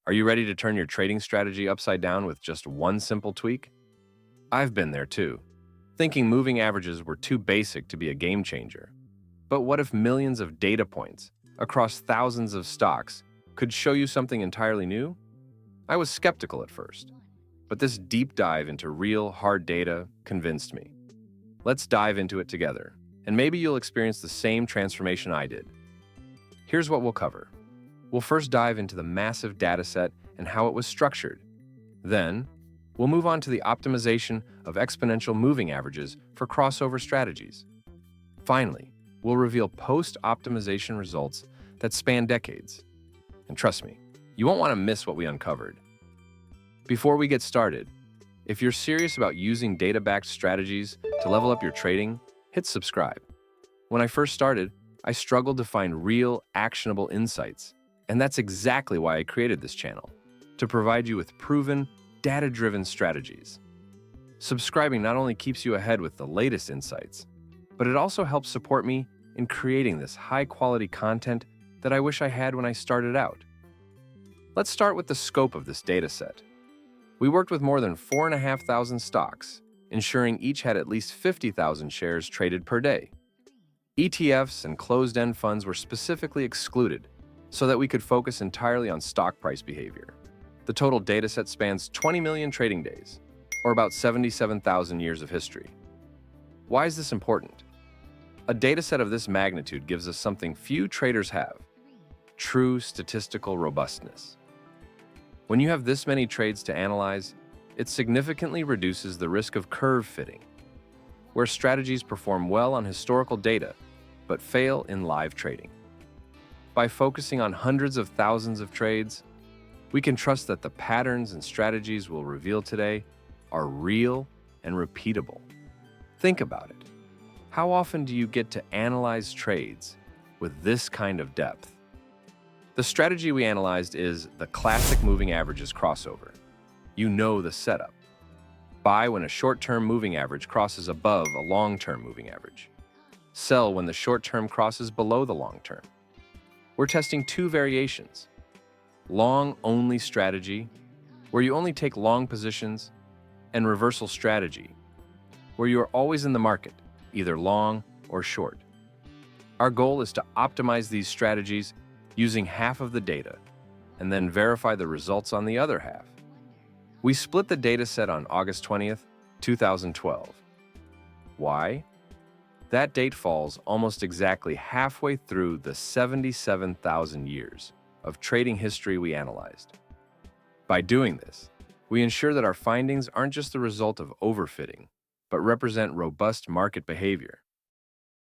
Are you ready to turn your trading strategy upside down with just one simple tweak? I've been there too, thinking moving averages were too basic to be a game changer. But what if millions of data points across thousands of stocks could show you something entirely new? I was skeptical at first, but this deep dive into real, hard data convinced me. Let's dive into it together, and maybe you'll experience the same transformation I did. Here's what we'll cover. We'll first dive into the massive dataset and how it was structured. Then, we'll move on to the optimization of exponential moving averages for crossover strategies. Finally, we'll reveal post-optimization results that span decades. And trust me, you won't want to miss what we uncovered. Before we get started, if you're serious about using data-backed strategies to level up your trading, hit subscribe. When I first started, I struggled to find real, actionable insights. And that's exactly why I created this channel, to provide you with proven, data-driven strategies. Subscribing not only keeps you ahead with the latest insights, but it also helps support me in creating this high-quality content that I wish I had when I started out. Let's start with the scope of this dataset. We worked with more than 4,500 stocks, ensuring each had at least 50,000 shares traded per day. ETFs and closed-end funds were specifically excluded so that we could focus entirely on stock price behavior. The total dataset spans 20 million trading days, or about 77,000 years of history. Why is this important? A dataset of this magnitude gives us something few traders have: true statistical robustness. When you have this many trades to analyze, it significantly reduces the risk of curve fitting, where strategies perform well on historical data but fail in live trading. By focusing on hundreds of thousands of trades, we can trust that the patterns and strategies we'll reveal today are real and repeatable. Think about it. How often do you get to analyze trades with this kind of depth? The strategy we analyzed is the classic moving averages crossover. You know the setup. Buy when a short-term moving average crosses above a long-term moving average. Sell when the short-term crosses below the long-term. We're testing two variations: long-only strategy, where you only take long positions, and reversal strategy, where you are always in the market, either long or short. Our goal is to optimize these strategies using half of the data, and then verify the results on the other half. We split the dataset on August 20th, 2012. Why? That date falls almost exactly halfway through the 77,000 years of trading history we analyzed. By doing this, we ensure that our findings aren't just the result of overfitting, but represent robust market behavior.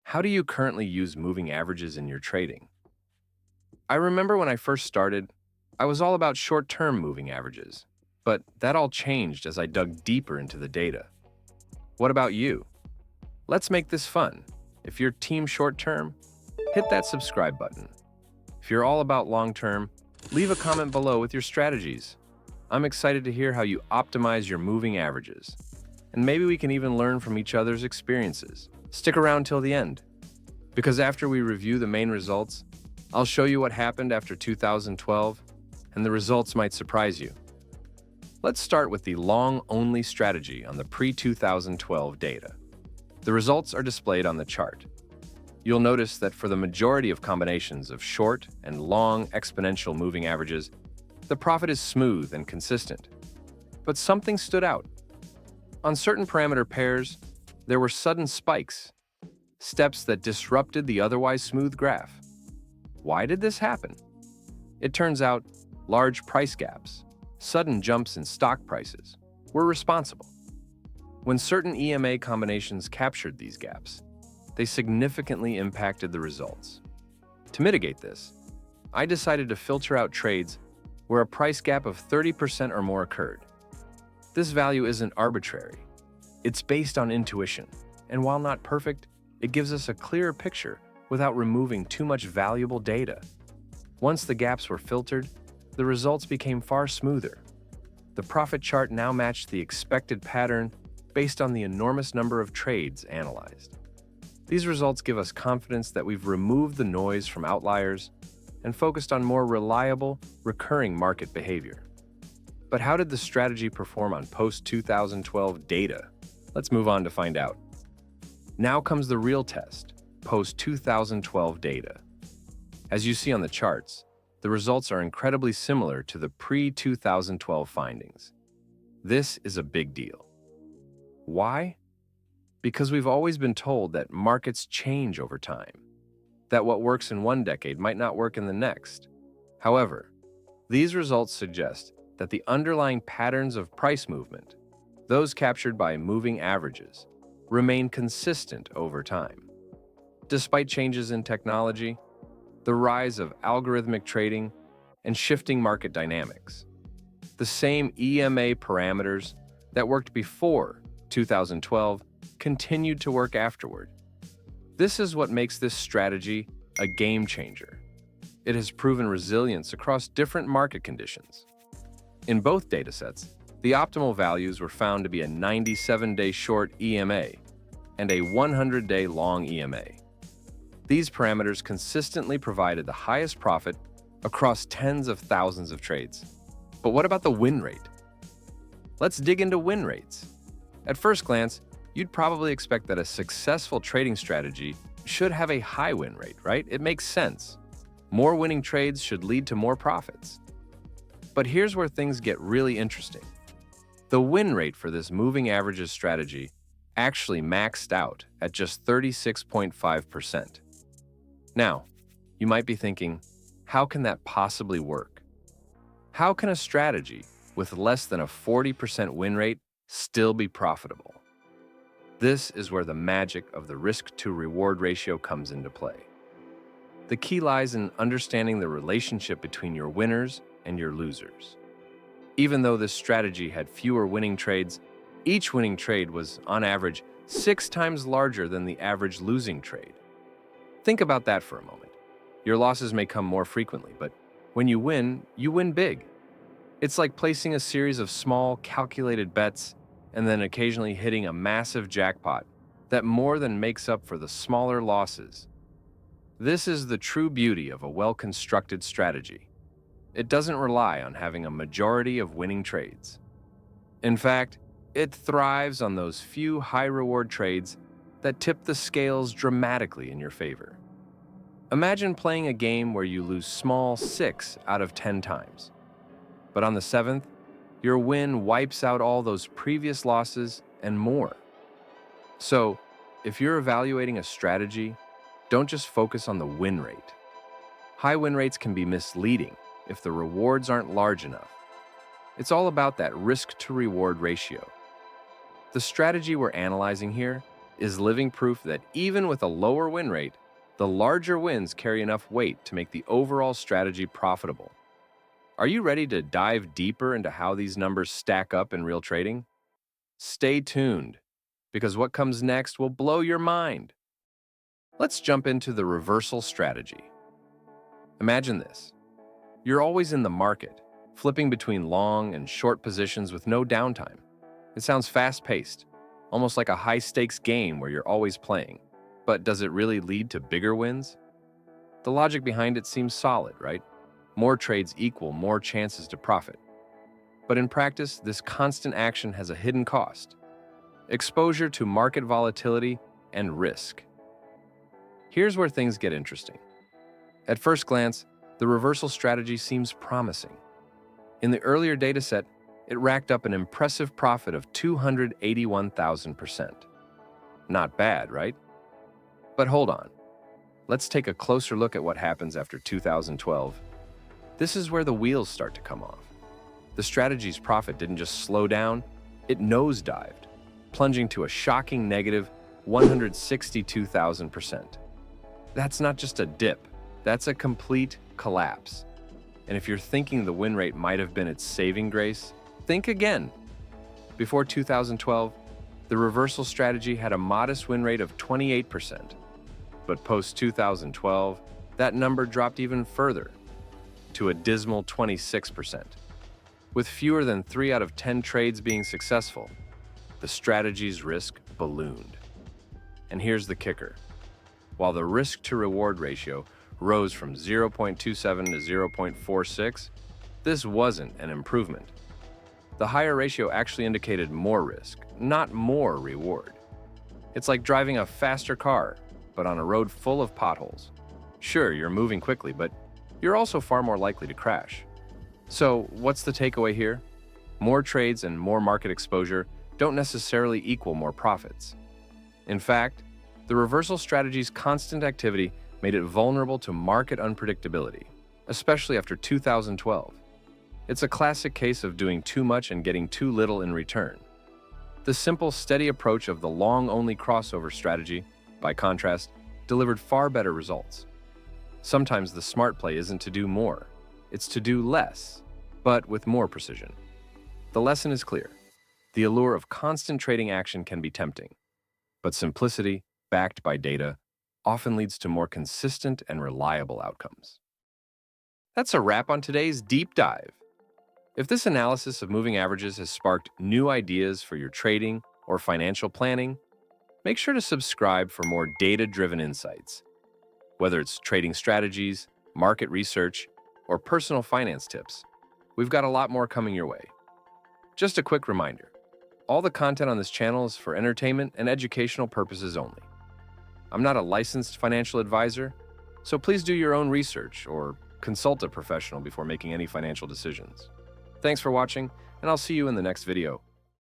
How do you currently use moving averages in your trading? I remember when I first started, I was all about short-term moving averages, but that all changed as I dug deeper into the data. What about you? Let's make this fun. If you're team short-term, hit that subscribe button. If you're all about long-term, leave a comment below with your strategies. I'm excited to hear how you optimize your moving averages. And maybe we can even learn from each other's experiences. Stick around till the end, because after we review the main results, I'll show you what happened after 2012, and the results might surprise you. Let's start with the long-only strategy on the pre-2012 data. The results are displayed on the chart. You'll notice that for the majority of combinations of short and long exponential moving averages, the profit is smooth and consistent. But something stood out. On certain parameter pairs, there were sudden spikes, steps that disrupted the otherwise smooth graph. Why did this happen? It turns out large price gaps, sudden jumps in stock prices, were responsible. When certain EMA combinations captured these gaps, they significantly impacted the results. To mitigate this, I decided to filter out trades where a price gap of 30% or more occurred. This value isn't arbitrary. It's based on intuition, and while not perfect, it gives us a clearer picture without removing too much valuable data. Once the gaps were filtered, the results became far smoother. The profit chart now matched the expected pattern based on the enormous number of trades analyzed. These results give us confidence that we've removed the noise from outliers and focused on more reliable, recurring market behavior. But how did the strategy perform on post-2012 data? Let's move on to find out. Now comes the real test, post-2012 data. As you see on the charts, the results are incredibly similar to the pre-2012 findings. This is a big deal. Why? Because we've always been told that markets change over time, that what works in one decade might not work in the next. However, these results suggest that the underlying patterns of price movement, those captured by moving averages, remain consistent over time. Despite changes in technology, the rise of algorithmic trading, and shifting market dynamics, the same EMA parameters that worked before 2012 continued to work afterward. This is what makes this strategy a game changer. It has proven resilience across different market conditions. In both datasets, the optimal values were found to be a 97-day short EMA and a 100-day long EMA. These parameters consistently provided the highest profit across tens of thousands of trades. But what about the win rate? Let's dig into win rates. At first glance, you'd probably expect that a successful trading strategy should have a high win rate, right? It makes sense. More winning trades should lead to more profits. But here's where things get really interesting. The win rate for this moving averages strategy actually maxed out at just 36.5%. Now, you might be thinking, how can that possibly work? How can a strategy with less than a 40% win rate still be profitable? This is where the magic of the risk-to-reward ratio comes into play. The key lies in understanding the relationship between your winners and your losers. Even though this strategy had fewer winning trades, each winning trade was, on average, 6 times larger than the average losing trade. Think about that for a moment. Your losses may come more frequently, but when you win big. It's like placing a series of small, calculated bets and then occasionally hitting a massive jackpot that more than makes up for the smaller losses. This is the true beauty of a well-constructed strategy. It doesn't rely on having a majority of winning trades. In fact, it thrives on those few high-reward trades that tip the scales dramatically in your favor. Imagine playing a game where you lose small 6 out of 10 times. But on the 7th, your win wipes out all those previous losses and more. So, if you're evaluating a strategy, don't just focus on the win rate. High win rates can be misleading if the rewards aren't large enough. It's all about that risk-to-reward ratio. The strategy we're analyzing here is living proof that even with a lower win rate, the larger wins carry enough weight to make the overall strategy profitable. Are you ready to dive deeper into how these numbers stack up in real trading? Stay tuned, because what comes next will blow your mind. Let's jump into the reversal strategy. Imagine this. You're always in the market, flipping between long and short positions with no downtime. It sounds fast-paced, almost like a high-stakes game where you're always playing. But does it really lead to bigger wins? The logic behind it seems solid, right? More trades equal more chances to profit. But in practice, this constant action has a hidden cost: exposure to market volatility and risk. Here's where things get interesting. At first glance, the reversal strategy seems promising. In the earlier dataset, it racked up an impressive profit of 281,000%. Not bad, right? But hold on. Let's take a closer look at what happens after 2012. This is where the wheels start to come off. The strategy's profit didn't just slow down, it nosedived, plunging to a shocking negative 162,000%. That's not just a dip, that's a complete collapse. And if you're thinking the win rate might have been its saving grace, think again. Before 2012, the reversal strategy had a modest win rate of 28%. But post-2012, that number dropped even further, to a dismal 26%. With fewer than 3 out of 10 trades being successful, the strategy's risk ballooned. And here's the kicker. While the risk-to-reward ratio rose from 0.27 to 0.46, this wasn't an improvement. The higher ratio actually indicated more risk, not more reward. It's like driving a faster car, but on a road full of potholes. Sure, you're moving quickly, but you're also far more likely to crash. So, what's the takeaway here? More trades and more market exposure don't necessarily equal more profits. In fact, the reversal strategy's constant activity made it vulnerable to market unpredictability, especially after 2012. It's a classic case of doing too much and getting too little in return. The simple, steady approach of the long-only crossover strategy, by contrast, delivered far better results. Sometimes the smart play isn't to do more, it's to do less, but with more precision. The lesson is clear. The allure of constant trading action can be tempting, but simplicity, backed by data, often leads to more consistent and reliable outcomes. That's a wrap on today's deep dive. If this analysis of moving averages has sparked new ideas for your trading or financial planning, make sure to subscribe for more data-driven insights. Whether it's trading strategies, market research, or personal finance tips, we've got a lot more coming your way. Just a quick reminder, all the content on this channel is for entertainment and educational purposes only. I'm not a licensed financial advisor, so please do your own research or consult a professional before making any financial decisions. Thanks for watching, and I'll see you in the next video.